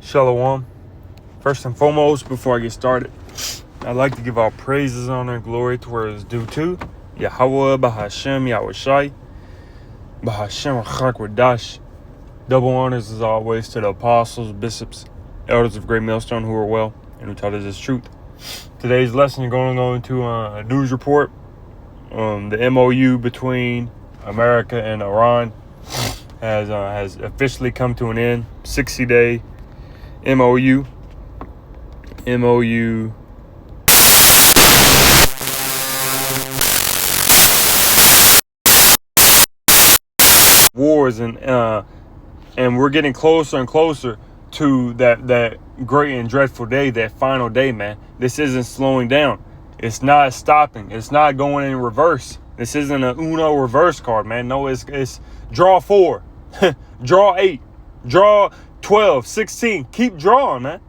Shalom. First and foremost, before I get started, I'd like to give all praises, honor, and glory to where it's due to Yahweh, Bahashem, Yahushai, Bahashem, Chakwadash. Double honors as always to the apostles, bishops, elders of Great Millstone who are well and who taught us this truth. Today's lesson is going on to a news report. The MOU between America and Iran has officially come to an end. 60-day MOU. Wars and we're getting closer and closer to that great and dreadful day, that final day, man. This isn't slowing down. It's not stopping. It's not going in reverse. This isn't a Uno reverse card, man. No, it's draw 4, draw 8, draw 12, 16. Keep drawing, man.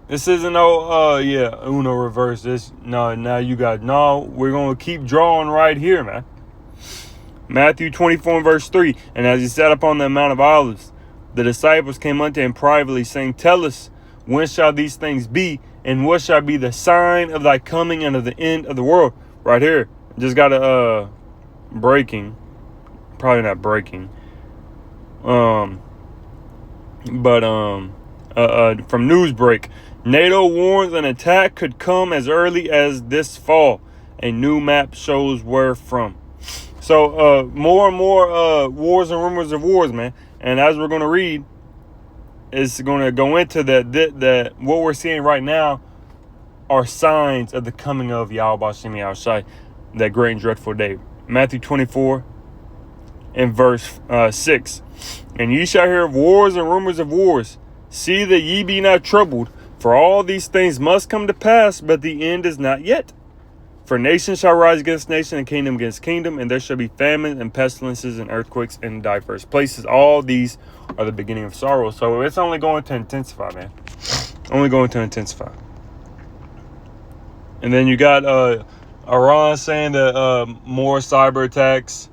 This isn't Uno reverse. Now you got, we're going to keep drawing right here, man. Matthew 24 and verse 3. And as he sat upon the Mount of Olives, the disciples came unto him privately, saying, Tell us, when shall these things be? And what shall be the sign of thy coming and of the end of the world? Right here. Just got a breaking. Probably not breaking. From Newsbreak. NATO warns an attack could come as early as this fall. A new map shows where from. So more and more wars and rumors of wars, man. And as we're going to read, it's going to go into that what we're seeing right now are signs of the coming of Yahweh Shem Yahushai, that great and dreadful day. Matthew 24 and verse 6. And ye shall hear of wars and rumors of wars. See that ye be not troubled, for all these things must come to pass, but the end is not yet. For nation shall rise against nation, and kingdom against kingdom, and there shall be famine and pestilences and earthquakes in diverse places. All these are the beginning of sorrow. So it's only going to intensify, man. Only going to intensify. And then you got Iran saying that more cyber attacks.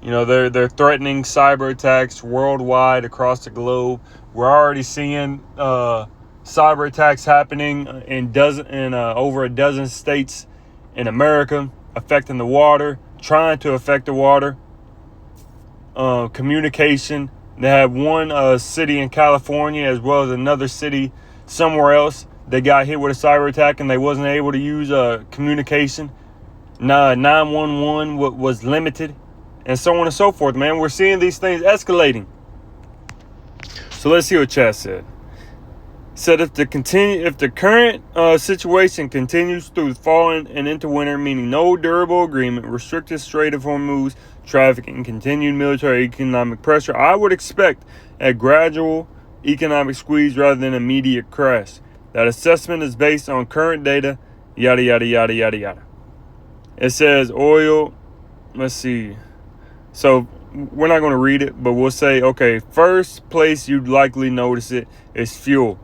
You know, they're threatening cyber attacks worldwide across the globe. We're already seeing cyber attacks happening in over a dozen states in America, affecting the water, trying to affect the water. Communication. They have one city in California as well as another city somewhere else. They got hit with a cyber attack and they wasn't able to use communication. 911 was limited, and so on and so forth, man. We're seeing these things escalating. So let's see what chat said. Said if the current situation continues through fall and into winter, meaning no durable agreement, restricted Strait of Hormuz traffic, and continued military economic pressure, I would expect a gradual economic squeeze rather than immediate crash. That assessment is based on current data, yada, yada, yada, yada, yada. It says oil, let's see. So we're not going to read it, but we'll say, okay, first place you'd likely notice it is fuel.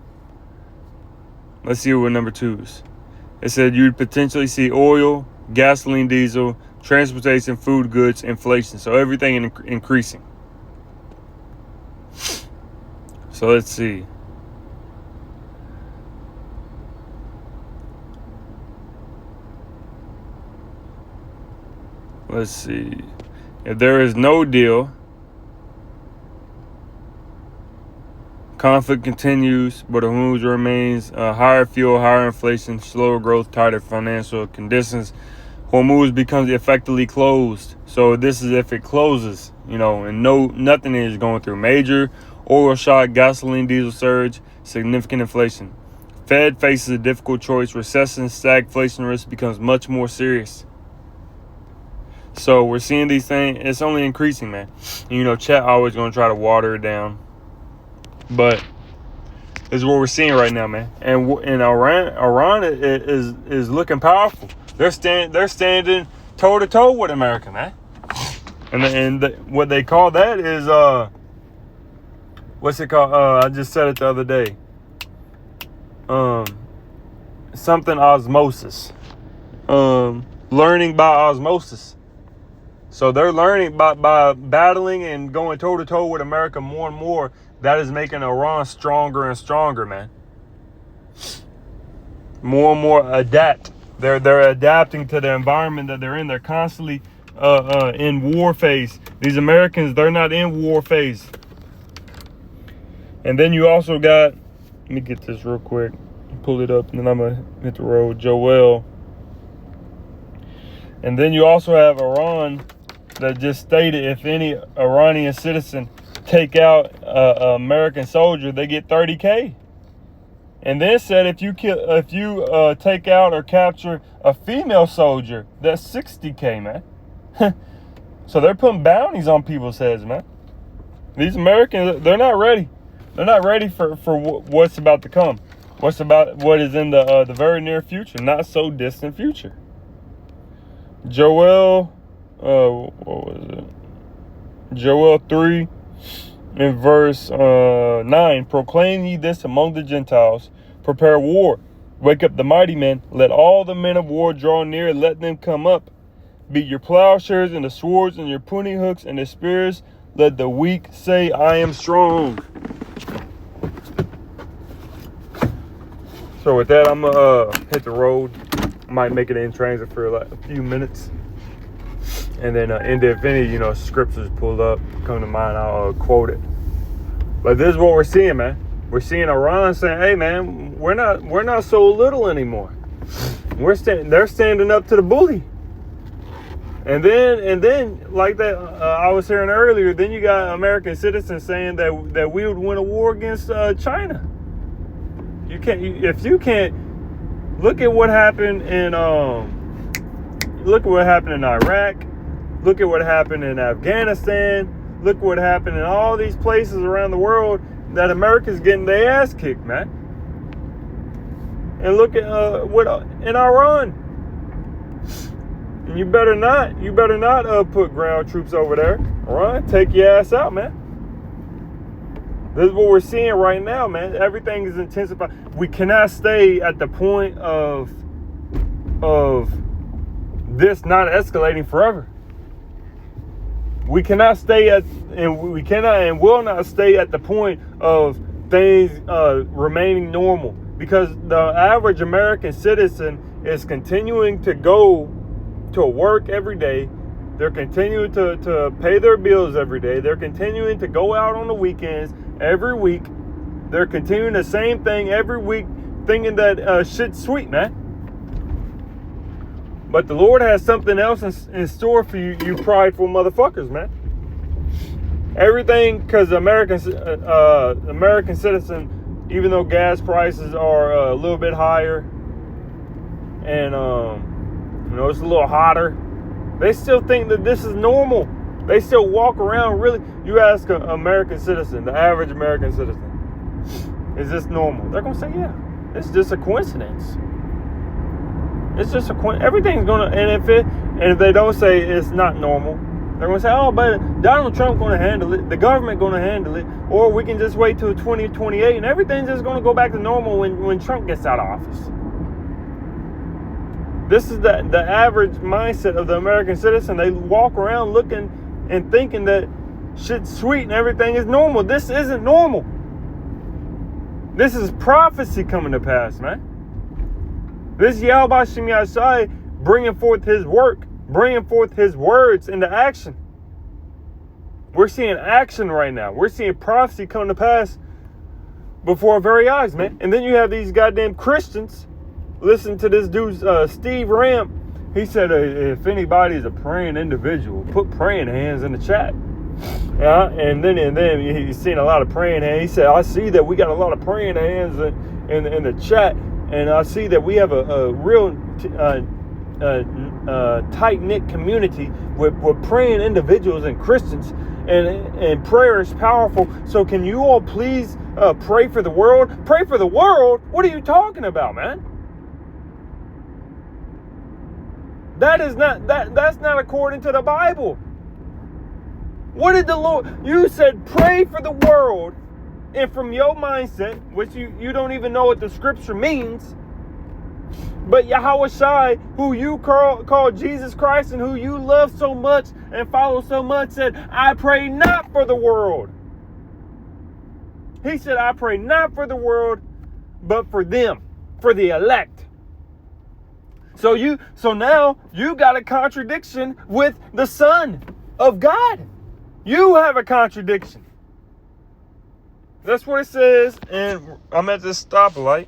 Let's see what number 2 is. It said you'd potentially see oil, gasoline, diesel, transportation, food, goods, inflation. So everything increasing. So let's see. Let's see. If there is no deal, conflict continues, but Hormuz remains higher fuel, higher inflation, slower growth, tighter financial conditions. Hormuz becomes effectively closed. So this is if it closes, and nothing is going through. Major oil shock, gasoline, diesel surge, significant inflation. Fed faces a difficult choice. Recession, stagflation risk becomes much more serious. So we're seeing these things. It's only increasing, man. Chat always going to try to water it down. But this is what we're seeing right now, man. And Iran is looking powerful. They're standing toe to toe with America, man. And what they call that is what's it called? I just said it the other day. Something osmosis. Learning by osmosis. So they're learning by battling and going toe to toe with America more and more. that is making Iran stronger and stronger, man. More and more adapt. They're adapting to the environment that they're in. They're constantly in war phase. These Americans, they're not in war phase. And then you also got, let me get this real quick, pull it up, and then I'm gonna hit the road. Joel. And then you also have Iran that just stated if any Iranian citizen take out an American soldier, they get $30K. And then said if you take out or capture a female soldier, that's $60K, man. So they're putting bounties on people's heads, man. These Americans, they're not ready. They're not ready for what's about to come. What is in the very near future, not so distant future. Joel, what was it? Joel 3 in verse 9. Proclaim ye this among the Gentiles. Prepare war. Wake up the mighty men. Let all the men of war draw near. Let them come up. Beat your plowshares and the swords and your pruning hooks and the spears. Let the weak say, I am strong. So with that, I'm gonna hit the road. I might make it in transit for like a few minutes, and then and if any scriptures pull up come to mind, I'll quote it. But this is what we're seeing, man. We're seeing Iran saying, "Hey, man, we're not so little anymore. They're standing up to the bully." And then like that, I was hearing earlier. Then you got American citizens saying that we would win a war against China. If you can't look at what happened in Iraq, look at what happened in Afghanistan, look what happened in all these places around the world that America's getting their ass kicked, man. And look at in Iran. And you better not put ground troops over there. Iran, take your ass out, man. This is what we're seeing right now, man. Everything is intensifying. We cannot stay at the point of this not escalating forever. We cannot stay we cannot and will not stay at the point of things remaining normal, because the average American citizen is continuing to go to work every day. They're continuing to pay their bills every day. They're continuing to go out on the weekends every week. They're continuing the same thing every week, thinking that shit's sweet, man. But the Lord has something else in store for you prideful motherfuckers, man. Everything, because American citizen, even though gas prices are a little bit higher and it's a little hotter, they still think that this is normal. They still walk around really. You ask an American citizen, the average American citizen, is this normal? They're going to say, yeah, it's just a coincidence. It's just a coincidence. Everything's going to, and if they don't say it's not normal, they're going to say, oh, but Donald Trump going to handle it. The government going to handle it. Or we can just wait till 2028 and everything's just going to go back to normal when Trump gets out of office. This is the average mindset of the American citizen. They walk around looking and thinking that shit's sweet and everything is normal. This isn't normal. This is prophecy coming to pass, man. This Yahweh Shem Yashai bringing forth his work, bringing forth his words into action. We're seeing action right now. We're seeing prophecy come to pass before our very eyes, man. And then you have these goddamn Christians. Listen to this dude, Steve Ramp. He said, if anybody's a praying individual, put praying hands in the chat. And then he's seen a lot of praying hands. He said, I see that we got a lot of praying hands in the chat. And I see that we have a real tight-knit community with praying individuals and Christians. And prayer is powerful. So can you all please pray for the world? Pray for the world? What are you talking about, man? That's not according to the Bible. What did the Lord? You said pray for the world, and from your mindset, which you don't even know what the scripture means, but Yahweh Shai, who you call Jesus Christ and who you love so much and follow so much, said, I pray not for the world. He said, I pray not for the world, but for them, for the elect. So now you got a contradiction with the Son of God. You have a contradiction. That's what it says, and I'm at this stoplight.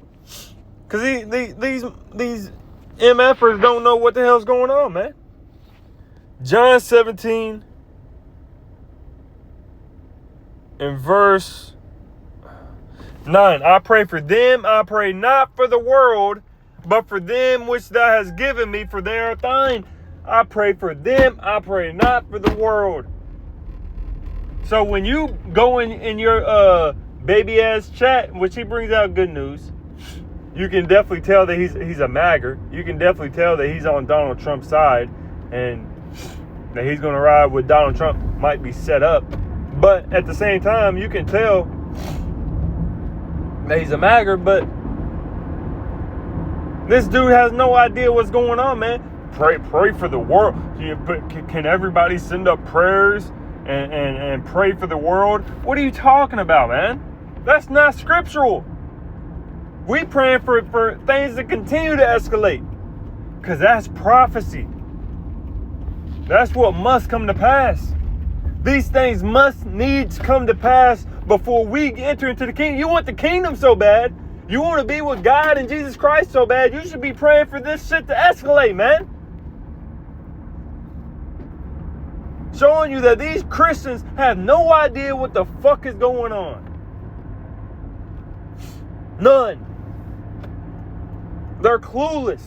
Because these MFers don't know what the hell's going on, man. John 17 and verse 9. I pray for them, I pray not for the world, but for them which thou hast given me, for they are thine. I pray for them, I pray not for the world. So when you go in your baby ass chat, which he brings out good news, you can definitely tell that he's a magger. You can definitely tell that he's on Donald Trump's side, and that he's going to ride with Donald Trump might be set up. But at the same time, you can tell that he's a magger, but this dude has no idea what's going on, man. Pray for the world. Can everybody send up prayers and pray for the world? What are you talking about, man? That's not scriptural. We praying for things to continue to escalate, because that's prophecy. That's what must come to pass. These things must needs come to pass before we enter into the kingdom. You want the kingdom so bad. You want to be with God and Jesus Christ so bad. You should be praying for this shit to escalate, man. Showing you that these Christians have no idea what the fuck is going on. None. They're clueless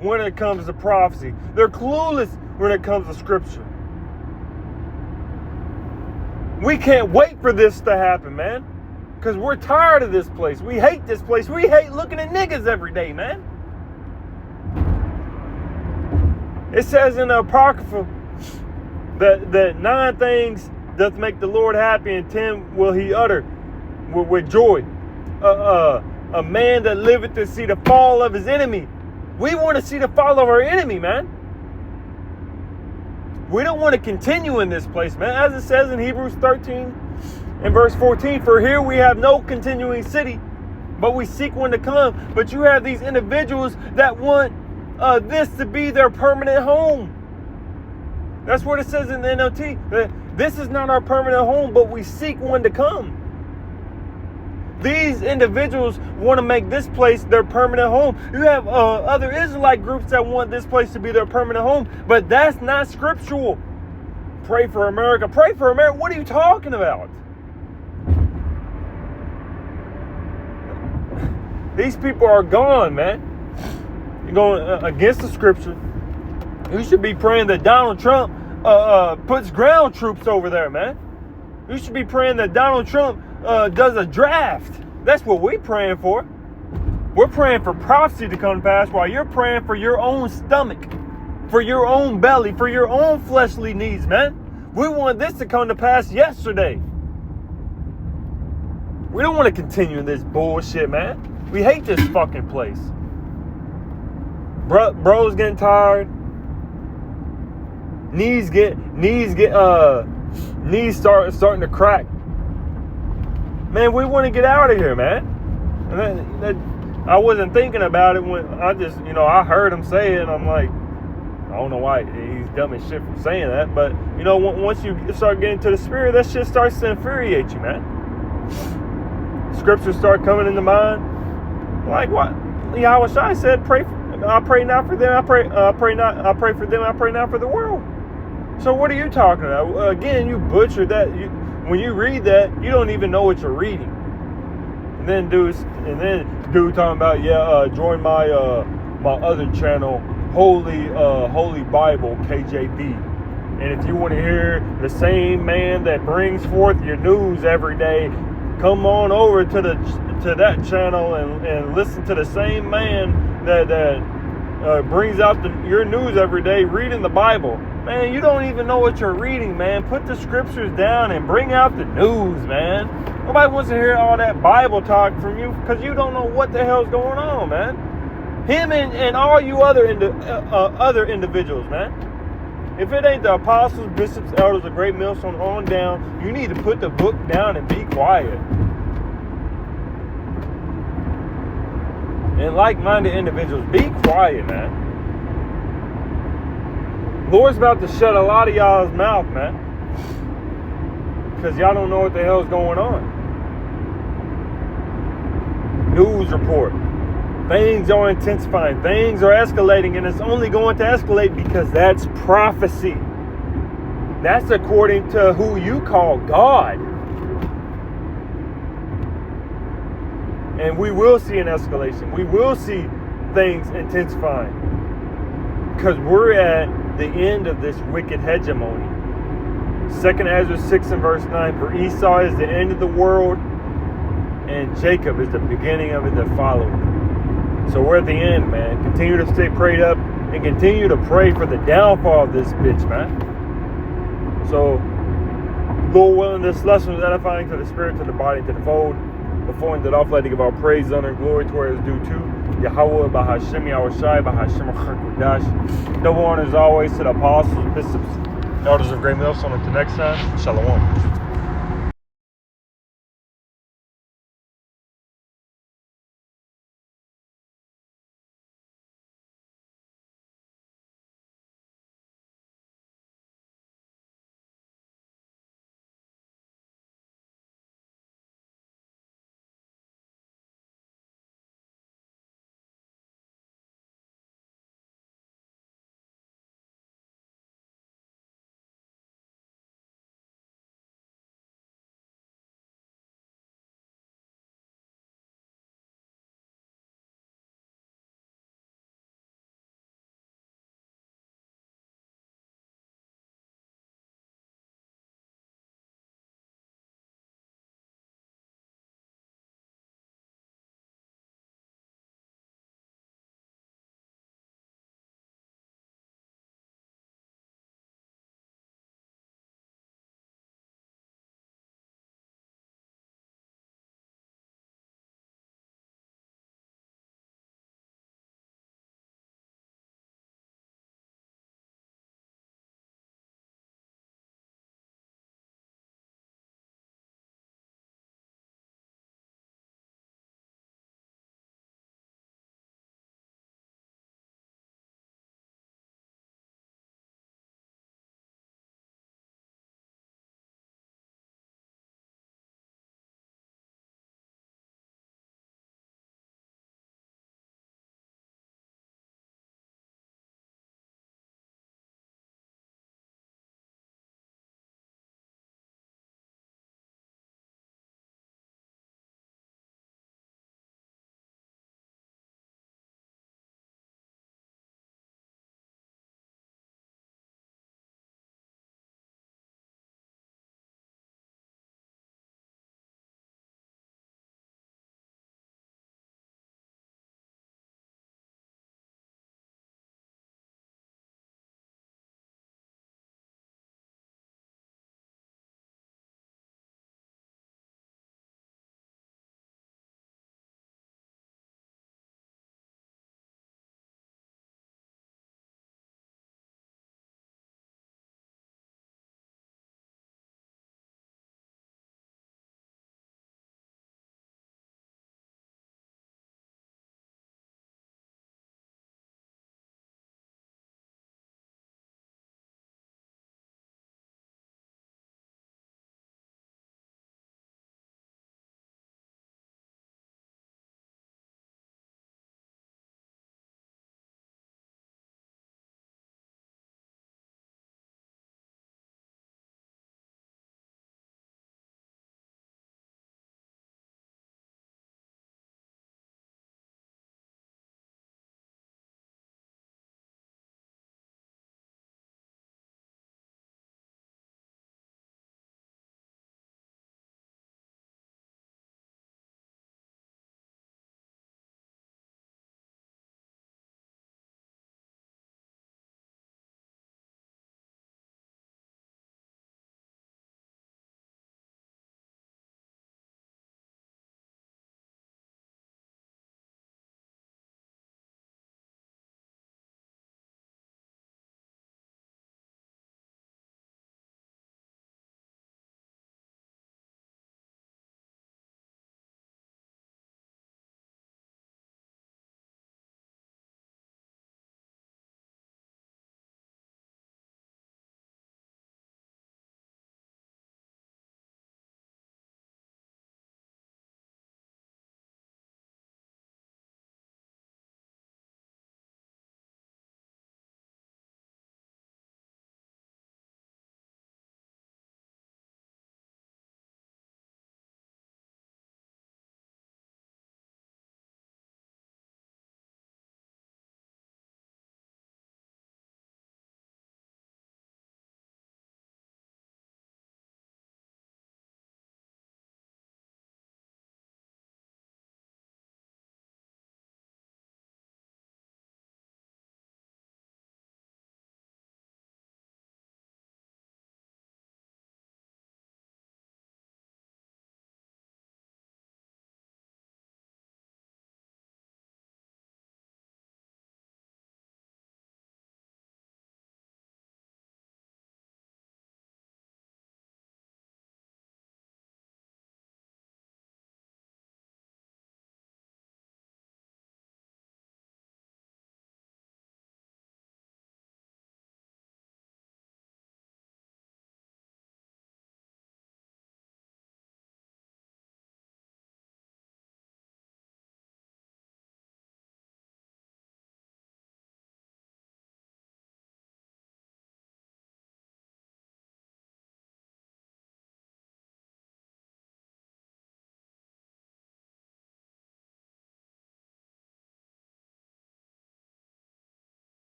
when it comes to prophecy. They're clueless when it comes to scripture. We can't wait for this to happen, man. Because we're tired of this place. We hate this place. We hate looking at niggas every day, man. It says in the Apocrypha that 9 things doth make the Lord happy, and 10 will he utter with joy. A man that liveth to see the fall of his enemy. We want to see the fall of our enemy, man. We don't want to continue in this place, man. As it says in Hebrews 13 and verse 14, for here we have no continuing city, but we seek one to come. But you have these individuals that want this to be their permanent home. That's what it says in the NLT. That this is not our permanent home, but we seek one to come. These individuals want to make this place their permanent home. You have other Israelite groups that want this place to be their permanent home, but that's not scriptural. Pray for America. Pray for America. What are you talking about? These people are gone, man. You're going against the scripture. You should be praying that Donald Trump puts ground troops over there, man. You should be praying that Donald Trump does a draft. That's what we're praying for. We're praying for prophecy to come to pass, while you're praying for your own stomach, for your own belly, for your own fleshly needs, man. We want this to come to pass yesterday. We don't want to continue this bullshit, man. We hate this fucking place. Bro's getting tired. Knees starting to crack. Man, we want to get out of here, man. And I wasn't thinking about it when I just, I heard him say it, and I'm like, I don't know why he's dumb as shit for saying that, but, once you start getting to the spirit, that shit starts to infuriate you, man. Scriptures start coming into mind. Like what? Yahweh Shai said, I pray not for them, I pray for them, I pray not for the world. So what are you talking about? Again, you butchered that. When you read that, you don't even know what you're reading. And then dude talking about, join my other channel, Holy Bible KJV. And if you want to hear the same man that brings forth your news every day, come on over to that channel and listen to the same man that brings out your news every day, reading the Bible. Man, you don't even know what you're reading, man. Put the scriptures down and bring out the news, man. Nobody wants to hear all that Bible talk from you, because you don't know what the hell's going on, man. Him and all you other individuals, man. If it ain't the apostles, bishops, elders, a great millstone on down, you need to put the book down and be quiet. and like-minded individuals, be quiet, man. Lord's about to shut a lot of y'all's mouth, man. Because y'all don't know what the hell's going on. News report. Things are intensifying. Things are escalating, and it's only going to escalate because that's prophecy. That's according to who you call God. And we will see an escalation. We will see things intensifying. Because we're at the end of this wicked hegemony. 2nd Ezra 6 and verse 9. For Esau is the end of the world, and Jacob is the beginning of it that followed. So we're at the end, man. Continue to stay prayed up and continue to pray for the downfall of this bitch, man. So, Lord willing, this lesson was edifying to the spirit, to the body, to the fold. Before and off, let to give our praise, honor, and glory to where it's due to Yahweh, Bahashem, Yahushai, Bahashem, Chakudash. Double honor as always to the apostles, bishops, elders of Great Millstone. Until next time, Shalom.